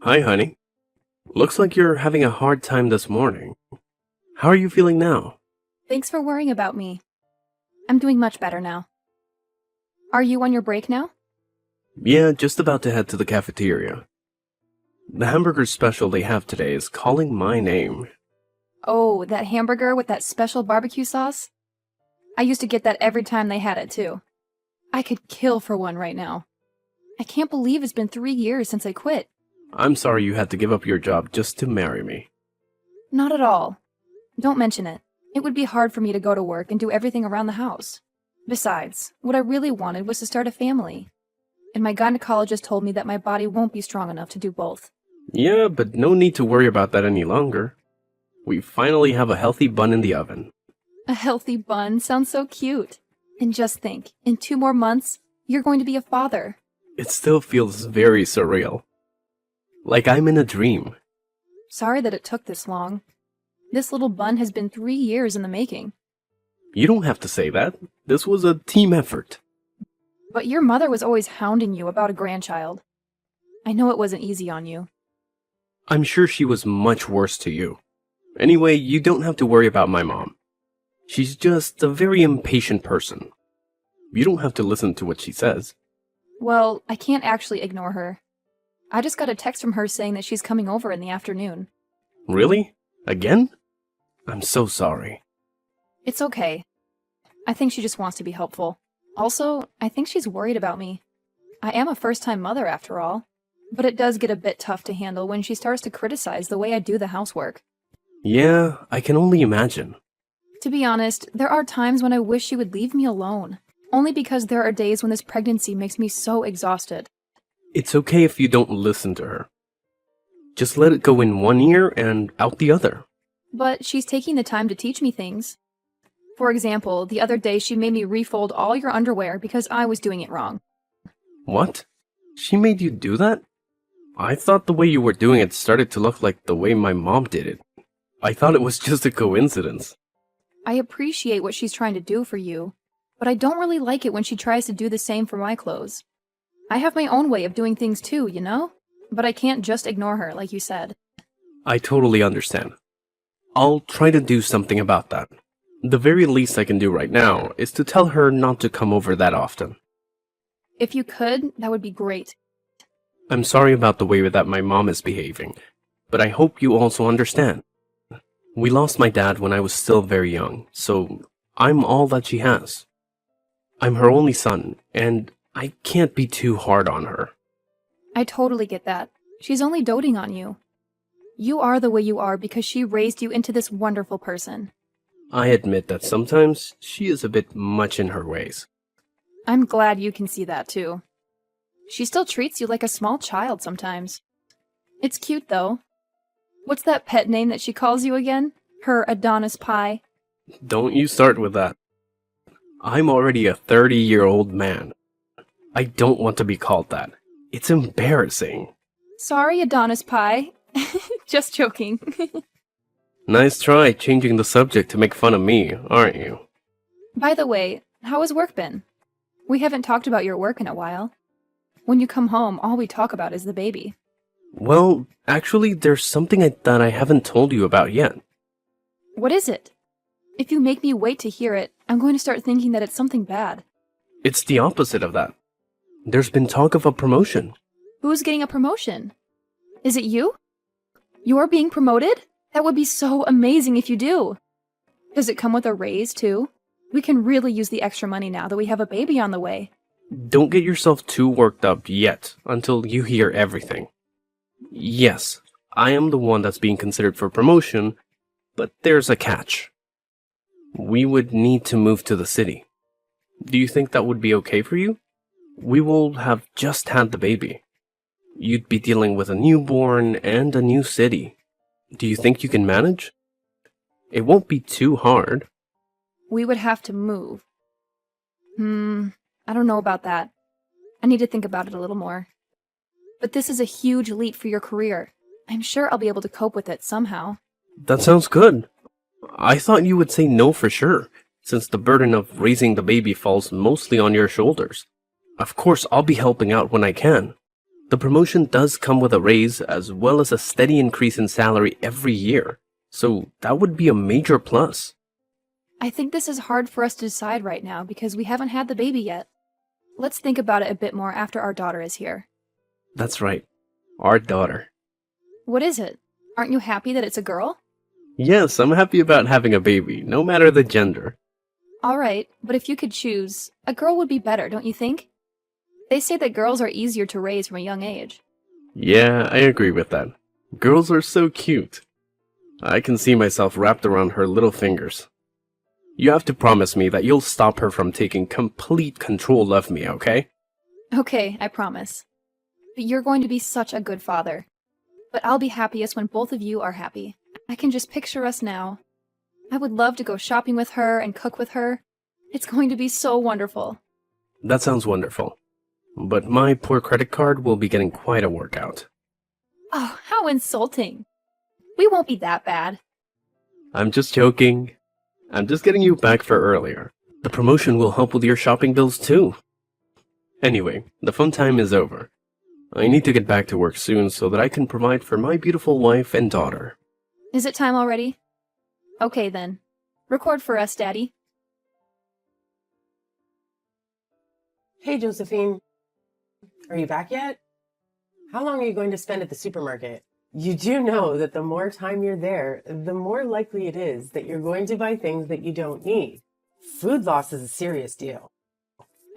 Hi, honey. Looks like you're having a hard time this morning. How are you feeling now? Thanks for worrying about me. I'm doing much better now. Are you on your break now? Yeah, just about to head to the cafeteria. The hamburger special they have today is calling my name. Oh, that hamburger with that special barbecue sauce? I used to get that every time they had it, too. I could kill for one right now. I can't believe it's been 3 years since I quit. I'm sorry you had to give up your job just to marry me. Not at all. Don't mention it. It would be hard for me to go to work and do everything around the house. Besides, what I really wanted was to start a family. And my gynecologist told me that my body won't be strong enough to do both. Yeah, but no need to worry about that any longer. We finally have a healthy bun in the oven. A healthy bun sounds so cute. And just think, in 2 more months, you're going to be a father. It still feels very surreal. Like I'm in a dream. Sorry that it took this long. This little bun has been 3 years in the making. You don't have to say that. This was a team effort. But your mother was always hounding you about a grandchild. I know it wasn't easy on you. I'm sure she was much worse to you. Anyway, you don't have to worry about my mom. She's just a very impatient person. You don't have to listen to what she says. Well, I can't actually ignore her. I just got a text from her saying that she's coming over in the afternoon. Really? Again? I'm so sorry. It's okay. I think she just wants to be helpful. Also, I think she's worried about me. I am a first-time mother after all, but it does get a bit tough to handle when she starts to criticize the way I do the housework. Yeah, I can only imagine. To be honest, there are times when I wish she would leave me alone, only because there are days when this pregnancy makes me so exhausted. It's okay if you don't listen to her. Just let it go in one ear and out the other. But she's taking the time to teach me things. For example, the other day she made me refold all your underwear because I was doing it wrong. What? She made you do that? I thought the way you were doing it started to look like the way my mom did it. I thought it was just a coincidence. I appreciate what she's trying to do for you, but I don't really like it when she tries to do the same for my clothes. I have my own way of doing things too, you know? But I can't just ignore her, like you said. I totally understand. I'll try to do something about that. The very least I can do right now is to tell her not to come over that often. If you could, that would be great. I'm sorry about the way that my mom is behaving, but I hope you also understand. We lost my dad when I was still very young, so I'm all that she has. I'm her only son, and I can't be too hard on her. I totally get that. She's only doting on you. You are the way you are because she raised you into this wonderful person. I admit that sometimes she is a bit much in her ways. I'm glad you can see that too. She still treats you like a small child sometimes. It's cute though. What's that pet name that she calls you again? Her Adonis pie? Don't you start with that. I'm already a 30-year-old man. I don't want to be called that. It's embarrassing. Sorry, Adonis pie. Just joking. Nice try changing the subject to make fun of me, aren't you? By the way, how has work been? We haven't talked about your work in a while. When you come home, all we talk about is the baby. Well, actually, there's something that I haven't told you about yet. What is it? If you make me wait to hear it, I'm going to start thinking that it's something bad. It's the opposite of that. There's been talk of a promotion. Who's getting a promotion? Is it you? You're being promoted? That would be so amazing if you do. Does it come with a raise, too? We can really use the extra money now that we have a baby on the way. Don't get yourself too worked up yet until you hear everything. Yes, I am the one that's being considered for promotion, but there's a catch. We would need to move to the city. Do you think that would be okay for you? We will have just had the baby. You'd be dealing with a newborn and a new city. Do you think you can manage? It won't be too hard. We would have to move. I don't know about that. I need to think about it a little more. But this is a huge leap for your career. I'm sure I'll be able to cope with it somehow. That sounds good. I thought you would say no for sure, since the burden of raising the baby falls mostly on your shoulders. Of course, I'll be helping out when I can. The promotion does come with a raise as well as a steady increase in salary every year, so that would be a major plus. I think this is hard for us to decide right now because we haven't had the baby yet. Let's think about it a bit more after our daughter is here. That's right, our daughter. What is it? Aren't you happy that it's a girl? Yes, I'm happy about having a baby, no matter the gender. Alright, but if you could choose, a girl would be better, don't you think? They say that girls are easier to raise from a young age. Yeah, I agree with that. Girls are so cute. I can see myself wrapped around her little fingers. You have to promise me that you'll stop her from taking complete control of me, okay? Okay, I promise. But you're going to be such a good father. But I'll be happiest when both of you are happy. I can just picture us now. I would love to go shopping with her and cook with her. It's going to be so wonderful. That sounds wonderful. But my poor credit card will be getting quite a workout. Oh, how insulting. We won't be that bad. I'm just joking. I'm just getting you back for earlier. The promotion will help with your shopping bills too. Anyway, the fun time is over. I need to get back to work soon so that I can provide for my beautiful wife and daughter. Is it time already? Okay then. Record for us, Daddy. Hey, Josephine. Are you back yet? How long are you going to spend at the supermarket? You do know that the more time you're there, the more likely it is that you're going to buy things that you don't need. Food loss is a serious deal.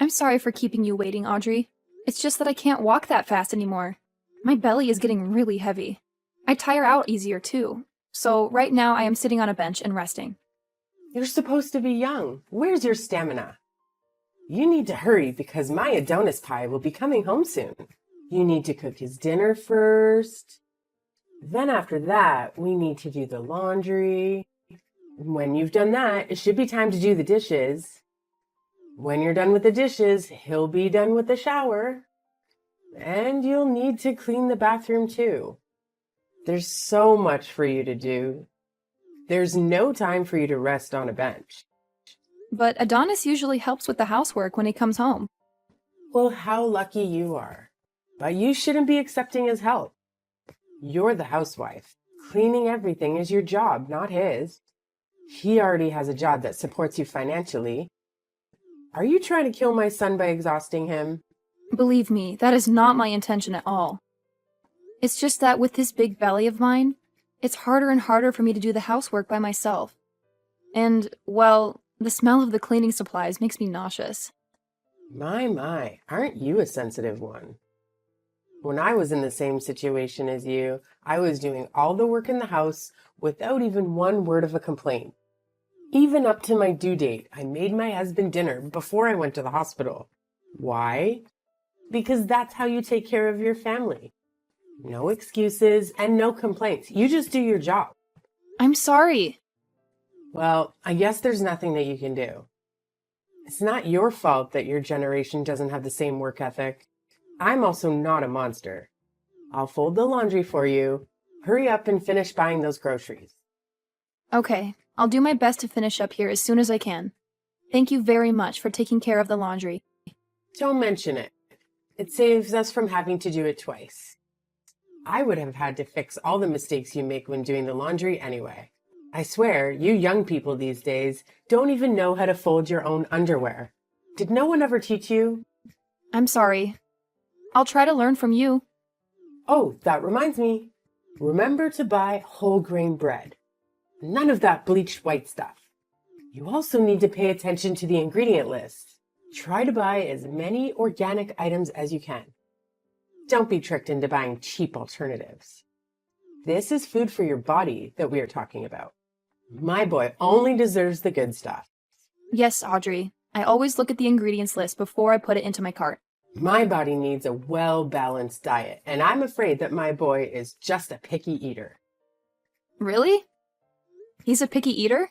I'm sorry for keeping you waiting, Audrey. It's just that I can't walk that fast anymore. My belly is getting really heavy. I tire out easier too. So right now I am sitting on a bench and resting. You're supposed to be young. Where's your stamina? You need to hurry because my Adonis pie will be coming home soon. You need to cook his dinner first. Then after that, we need to do the laundry. When you've done that, it should be time to do the dishes. When you're done with the dishes, he'll be done with the shower. And you'll need to clean the bathroom too. There's so much for you to do. There's no time for you to rest on a bench. But Adonis usually helps with the housework when he comes home. Well, how lucky you are. But you shouldn't be accepting his help. You're the housewife. Cleaning everything is your job, not his. He already has a job that supports you financially. Are you trying to kill my son by exhausting him? Believe me, that is not my intention at all. It's just that with this big belly of mine, it's harder and harder for me to do the housework by myself. And, well, the smell of the cleaning supplies makes me nauseous. My, aren't you a sensitive one? When I was in the same situation as you, I was doing all the work in the house without even one word of a complaint. Even up to my due date, I made my husband dinner before I went to the hospital. Why? Because that's how you take care of your family. No excuses and no complaints. You just do your job. I'm sorry. Well, I guess there's nothing that you can do. It's not your fault that your generation doesn't have the same work ethic. I'm also not a monster. I'll fold the laundry for you. Hurry up and finish buying those groceries. Okay, I'll do my best to finish up here as soon as I can. Thank you very much for taking care of the laundry. Don't mention it. It saves us from having to do it twice. I would have had to fix all the mistakes you make when doing the laundry anyway. I swear, you young people these days don't even know how to fold your own underwear. Did no one ever teach you? I'm sorry. I'll try to learn from you. Oh, that reminds me. Remember to buy whole grain bread. None of that bleached white stuff. You also need to pay attention to the ingredient list. Try to buy as many organic items as you can. Don't be tricked into buying cheap alternatives. This is food for your body that we are talking about. My boy only deserves the good stuff. Yes, Audrey. I always look at the ingredients list before I put it into my cart. My body needs a well-balanced diet, and I'm afraid that my boy is just a picky eater. Really? He's a picky eater?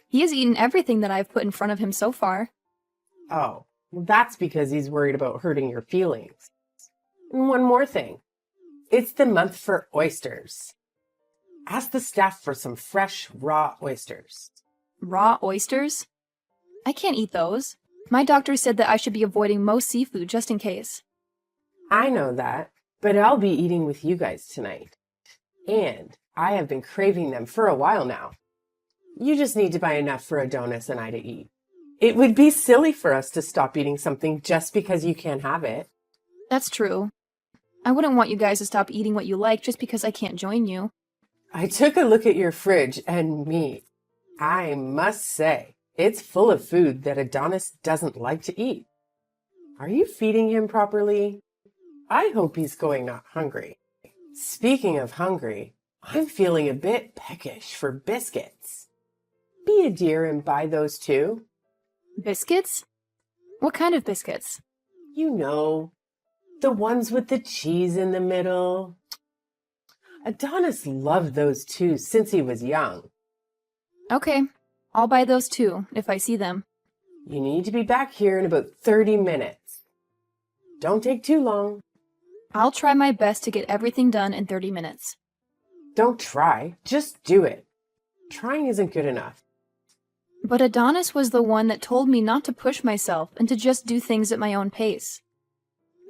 He has eaten everything that I've put in front of him so far. Oh, well, that's because he's worried about hurting your feelings. And one more thing. It's the month for oysters. Ask the staff for some fresh, raw oysters. Raw oysters? I can't eat those. My doctor said that I should be avoiding most seafood just in case. I know that, But I'll be eating with you guys tonight. And I have been craving them for a while now. You just need to buy enough for Adonis and I to eat. It would be silly for us to stop eating something just because you can't have it. That's true. I wouldn't want you guys to stop eating what you like just because I can't join you. I took a look at your fridge and meat. I must say, it's full of food that Adonis doesn't like to eat. Are you feeding him properly? I hope he's going not hungry. Speaking of hungry, I'm feeling a bit peckish for biscuits. Be a dear and buy those too. Biscuits? What kind of biscuits? You know, the ones with the cheese in the middle. Adonis loved those too since he was young. Okay, I'll buy those too, if I see them. You need to be back here in about 30 minutes. Don't take too long. I'll try my best to get everything done in 30 minutes. Don't try, just do it. Trying isn't good enough. But Adonis was the one that told me not to push myself and to just do things at my own pace.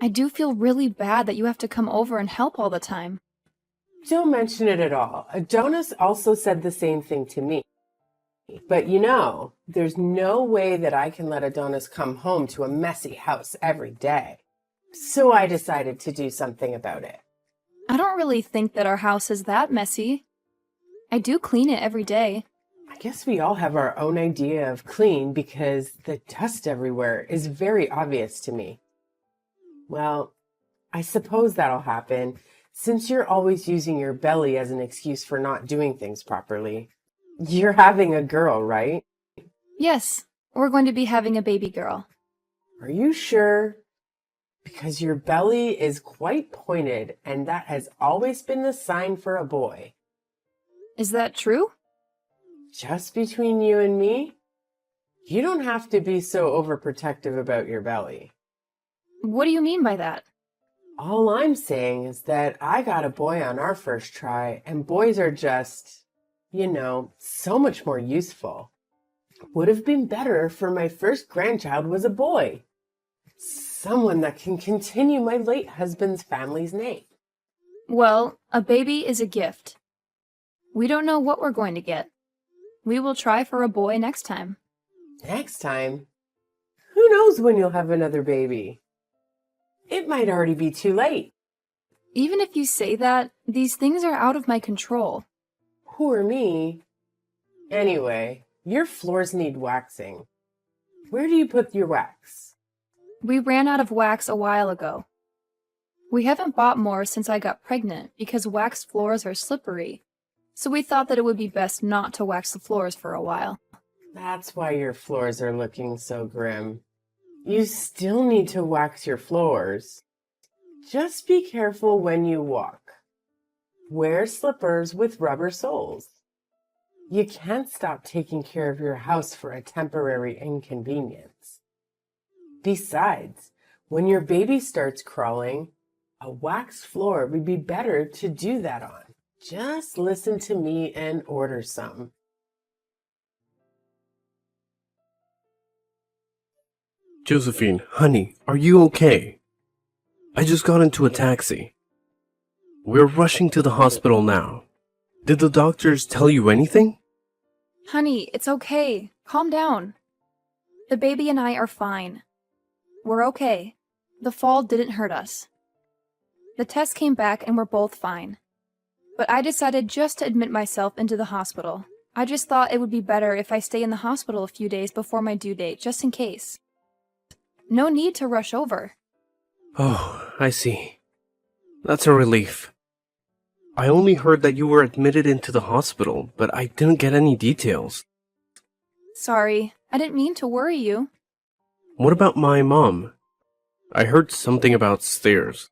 I do feel really bad that you have to come over and help all the time. Don't mention it at all. Adonis also said the same thing to me. But you know, there's no way that I can let Adonis come home to a messy house every day. So I decided to do something about it. I don't really think that our house is that messy. I do clean it every day. I guess we all have our own idea of clean because the dust everywhere is very obvious to me. Well, I suppose that'll happen since you're always using your belly as an excuse for not doing things properly. You're having a girl, right? Yes, we're going to be having a baby girl. Are you sure? Because your belly is quite pointed, and that has always been the sign for a boy. Is that true? Just between you and me, you don't have to be so overprotective about your belly. What do you mean by that? All I'm saying is that I got a boy on our first try, and boys are just, so much more useful. Would have been better for my first grandchild was a boy. Someone that can continue my late husband's family's name. Well, a baby is a gift. We don't know what we're going to get. We will try for a boy next time. Next time? Who knows when you'll have another baby? It might already be too late. Even if you say that, these things are out of my control. Poor me. Anyway, your floors need waxing. Where do you put your wax? We ran out of wax a while ago. We haven't bought more since I got pregnant because waxed floors are slippery. So we thought that it would be best not to wax the floors for a while. That's why your floors are looking so grim. You still need to wax your floors. Just be careful when you walk. Wear slippers with rubber soles. You can't stop taking care of your house for a temporary inconvenience. Besides, when your baby starts crawling, a waxed floor would be better to do that on. Just listen to me and order some. Josephine, honey, are you okay? I just got into a taxi. We're rushing to the hospital now. Did the doctors tell you anything? Honey, it's okay. Calm down. The baby and I are fine. We're okay. The fall didn't hurt us. The test came back and we're both fine. But I decided just to admit myself into the hospital. I just thought it would be better if I stay in the hospital a few days before my due date, just in case. No need to rush over. Oh, I see. That's a relief. I only heard that you were admitted into the hospital, but I didn't get any details. Sorry, I didn't mean to worry you. What about my mom? I heard something about stairs.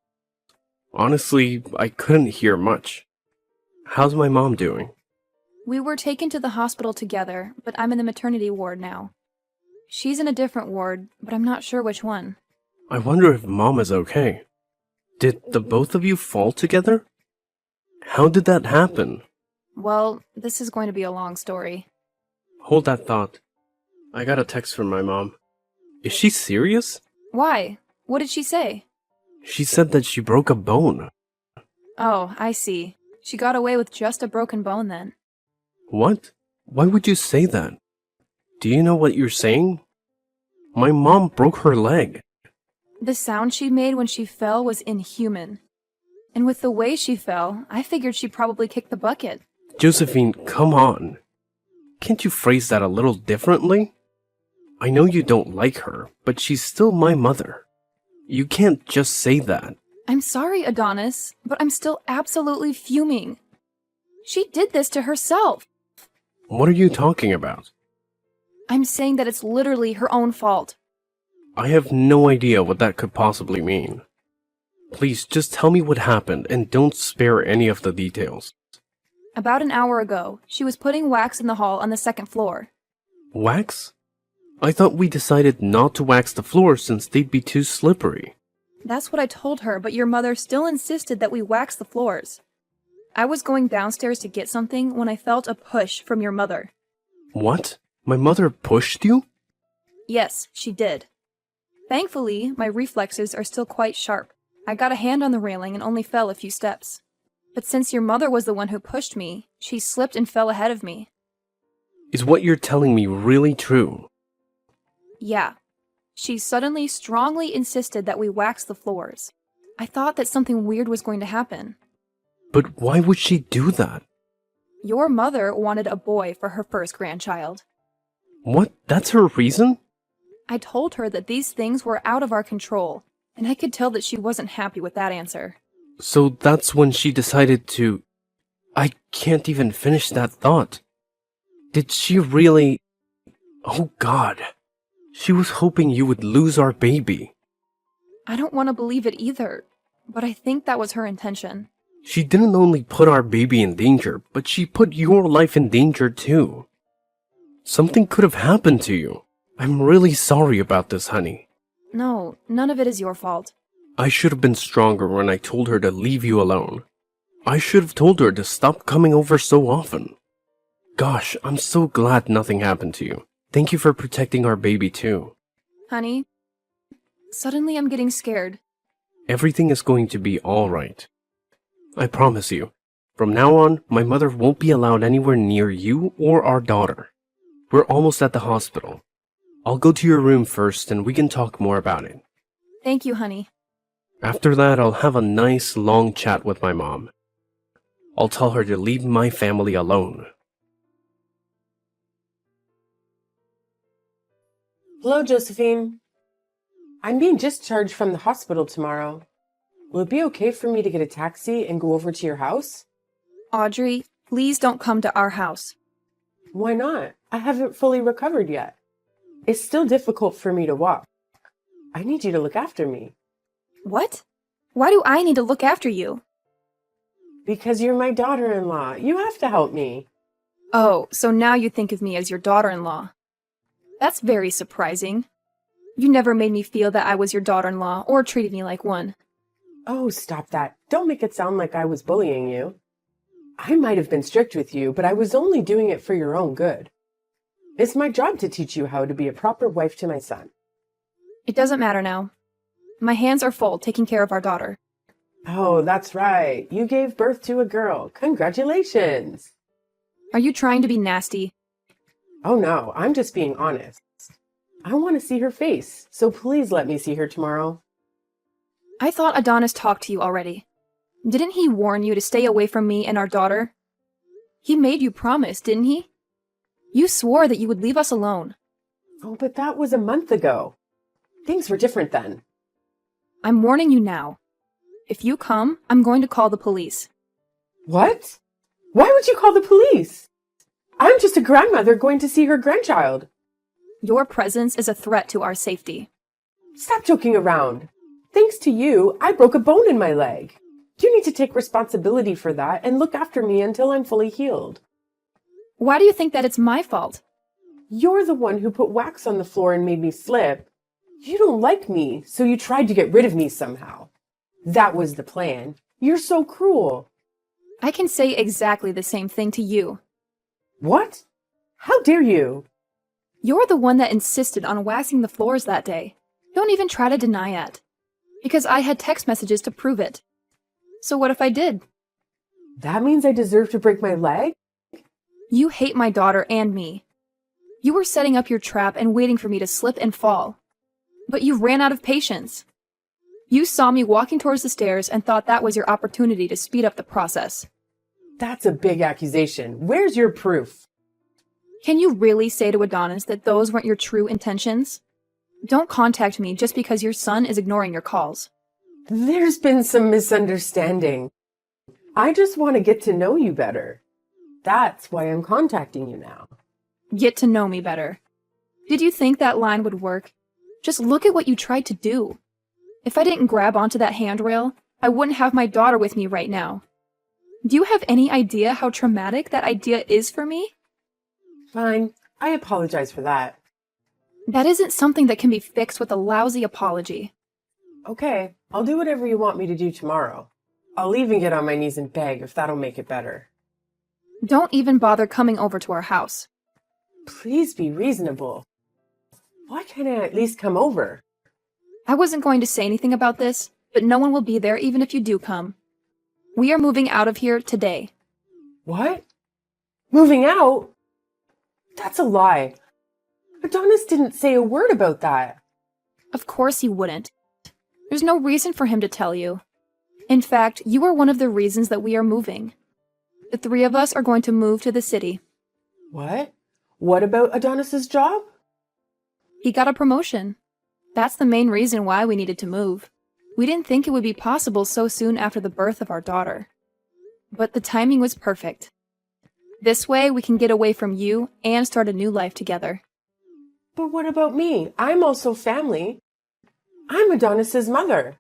Honestly, I couldn't hear much. How's my mom doing? We were taken to the hospital together, but I'm in the maternity ward now. She's in a different ward, but I'm not sure which one. I wonder if Mom is okay. Did the both of you fall together? How did that happen? Well, this is going to be a long story. Hold that thought. I got a text from my mom. Is she serious? Why? What did she say? She said that she broke a bone. Oh, I see. She got away with just a broken bone then. What? Why would you say that? Do you know what you're saying? My mom broke her leg. The sound she made when she fell was inhuman. And with the way she fell, I figured she probably kicked the bucket. Josephine, come on. Can't you phrase that a little differently? I know you don't like her, but she's still my mother. You can't just say that. I'm sorry, Adonis, but I'm still absolutely fuming. She did this to herself. What are you talking about? I'm saying that it's literally her own fault. I have no idea what that could possibly mean. Please, just tell me what happened and don't spare any of the details. About an hour ago, she was putting wax in the hall on the second floor. Wax? I thought we decided not to wax the floors since they'd be too slippery. That's what I told her, but your mother still insisted that we wax the floors. I was going downstairs to get something when I felt a push from your mother. What? My mother pushed you? Yes, she did. Thankfully, my reflexes are still quite sharp. I got a hand on the railing and only fell a few steps. But since your mother was the one who pushed me, she slipped and fell ahead of me. Is what you're telling me really true? Yeah. She suddenly strongly insisted that we wax the floors. I thought that something weird was going to happen. But why would she do that? Your mother wanted a boy for her first grandchild. What? That's her reason? I told her that these things were out of our control, and I could tell that she wasn't happy with that answer. So that's when she decided to... I can't even finish that thought. Did she really... Oh God. She was hoping you would lose our baby. I don't want to believe it either, but I think that was her intention. She didn't only put our baby in danger, but she put your life in danger too. Something could have happened to you. I'm really sorry about this, honey. No, none of it is your fault. I should have been stronger when I told her to leave you alone. I should have told her to stop coming over so often. Gosh, I'm so glad nothing happened to you. Thank you for protecting our baby too. Honey, suddenly I'm getting scared. Everything is going to be alright. I promise you. From now on, my mother won't be allowed anywhere near you or our daughter. We're almost at the hospital. I'll go to your room first and we can talk more about it. Thank you, honey. After that, I'll have a nice long chat with my mom. I'll tell her to leave my family alone. Hello, Josephine. I'm being discharged from the hospital tomorrow. Will it be okay for me to get a taxi and go over to your house? Audrey, please don't come to our house. Why not? I haven't fully recovered yet. It's still difficult for me to walk. I need you to look after me. What? Why do I need to look after you? Because you're my daughter-in-law. You have to help me. Oh, so now you think of me as your daughter-in-law. That's very surprising. You never made me feel that I was your daughter-in-law or treated me like one. Oh, stop that. Don't make it sound like I was bullying you. I might have been strict with you, but I was only doing it for your own good. It's my job to teach you how to be a proper wife to my son. It doesn't matter now. My hands are full taking care of our daughter. Oh, that's right. You gave birth to a girl. Congratulations. Are you trying to be nasty? Oh no, I'm just being honest. I want to see her face, so please let me see her tomorrow. I thought Adonis talked to you already. Didn't he warn you to stay away from me and our daughter? He made you promise, didn't he? You swore that you would leave us alone. Oh, but that was a month ago. Things were different then. I'm warning you now. If you come, I'm going to call the police. What? Why would you call the police? I'm just a grandmother going to see her grandchild. Your presence is a threat to our safety. Stop joking around. Thanks to you, I broke a bone in my leg. You need to take responsibility for that and look after me until I'm fully healed. Why do you think that it's my fault? You're the one who put wax on the floor and made me slip. You don't like me, so you tried to get rid of me somehow. That was the plan. You're so cruel. I can say exactly the same thing to you. What? How dare you? You're the one that insisted on waxing the floors that day. Don't even try to deny it. Because I had text messages to prove it. So what if I did? That means I deserve to break my leg? You hate my daughter and me. You were setting up your trap and waiting for me to slip and fall. But you ran out of patience. You saw me walking towards the stairs and thought that was your opportunity to speed up the process. That's a big accusation. Where's your proof? Can you really say to Adonis that those weren't your true intentions? Don't contact me just because your son is ignoring your calls. There's been some misunderstanding. I just want to get to know you better. That's why I'm contacting you now. Get to know me better. Did you think that line would work? Just look at what you tried to do. If I didn't grab onto that handrail, I wouldn't have my daughter with me right now. Do you have any idea how traumatic that idea is for me? Fine. I apologize for that. That isn't something that can be fixed with a lousy apology. Okay, I'll do whatever you want me to do tomorrow. I'll even get on my knees and beg if that'll make it better. Don't even bother coming over to our house. Please be reasonable. Why can't I at least come over? I wasn't going to say anything about this, but no one will be there even if you do come. We are moving out of here today. What? Moving out? That's a lie. Adonis didn't say a word about that. Of course he wouldn't. There's no reason for him to tell you. In fact, you are one of the reasons that we are moving. The three of us are going to move to the city. What? What about Adonis's job? He got a promotion. That's the main reason why we needed to move. We didn't think it would be possible so soon after the birth of our daughter. But the timing was perfect. This way we can get away from you and start a new life together. But what about me? I'm also family. I'm Adonis's mother.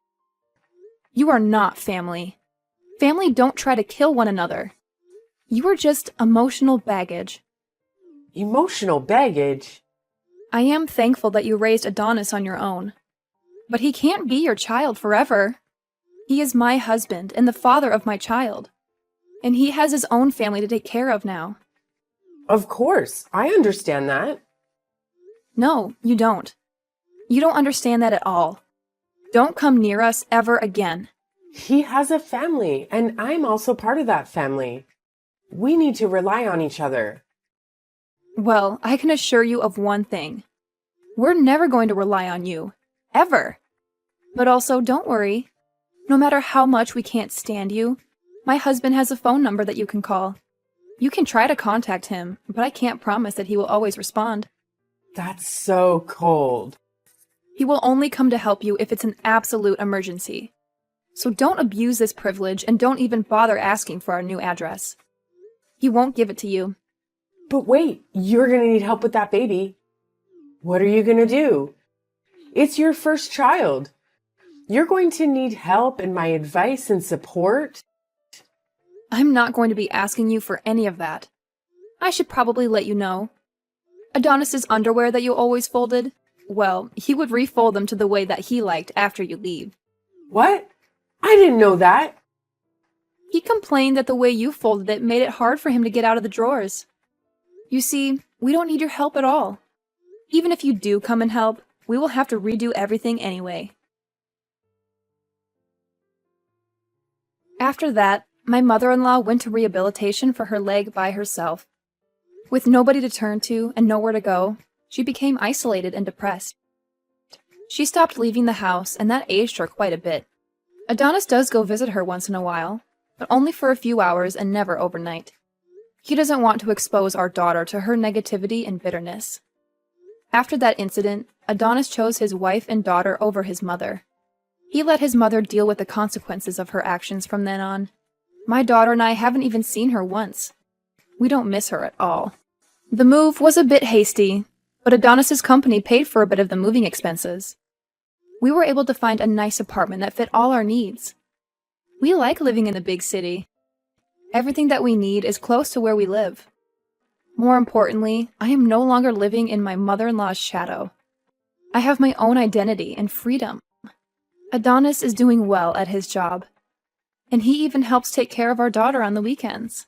You are not family. Family don't try to kill one another. You are just emotional baggage. Emotional baggage? I am thankful that you raised Adonis on your own. But he can't be your child forever. He is my husband and the father of my child. And he has his own family to take care of now. Of course, I understand that. No, you don't. You don't understand that at all. Don't come near us ever again. He has a family, and I'm also part of that family. We need to rely on each other. Well, I can assure you of one thing. We're never going to rely on you. Ever. But also, don't worry. No matter how much we can't stand you, my husband has a phone number that you can call. You can try to contact him, but I can't promise that he will always respond. That's so cold. He will only come to help you if it's an absolute emergency. So don't abuse this privilege and don't even bother asking for our new address. He won't give it to you. But wait, you're gonna need help with that baby. What are you gonna do? It's your first child. You're going to need help and my advice and support. I'm not going to be asking you for any of that. I should probably let you know. Adonis's underwear that you always folded, well, he would refold them to the way that he liked after you leave. What? I didn't know that. He complained that the way you folded it made it hard for him to get out of the drawers. You see, we don't need your help at all. Even if you do come and help, we will have to redo everything anyway. After that, my mother-in-law went to rehabilitation for her leg by herself. With nobody to turn to and nowhere to go, she became isolated and depressed. She stopped leaving the house, and that aged her quite a bit. Adonis does go visit her once in a while, but only for a few hours and never overnight. He doesn't want to expose our daughter to her negativity and bitterness. After that incident, Adonis chose his wife and daughter over his mother. He let his mother deal with the consequences of her actions from then on. My daughter and I haven't even seen her once. We don't miss her at all. The move was a bit hasty, but Adonis's company paid for a bit of the moving expenses. We were able to find a nice apartment that fit all our needs. We like living in the big city. Everything that we need is close to where we live. More importantly, I am no longer living in my mother-in-law's shadow. I have my own identity and freedom. Adonis is doing well at his job, and he even helps take care of our daughter on the weekends.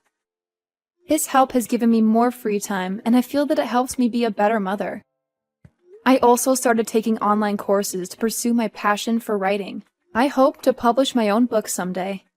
His help has given me more free time, and I feel that it helps me be a better mother. I also started taking online courses to pursue my passion for writing. I hope to publish my own book someday.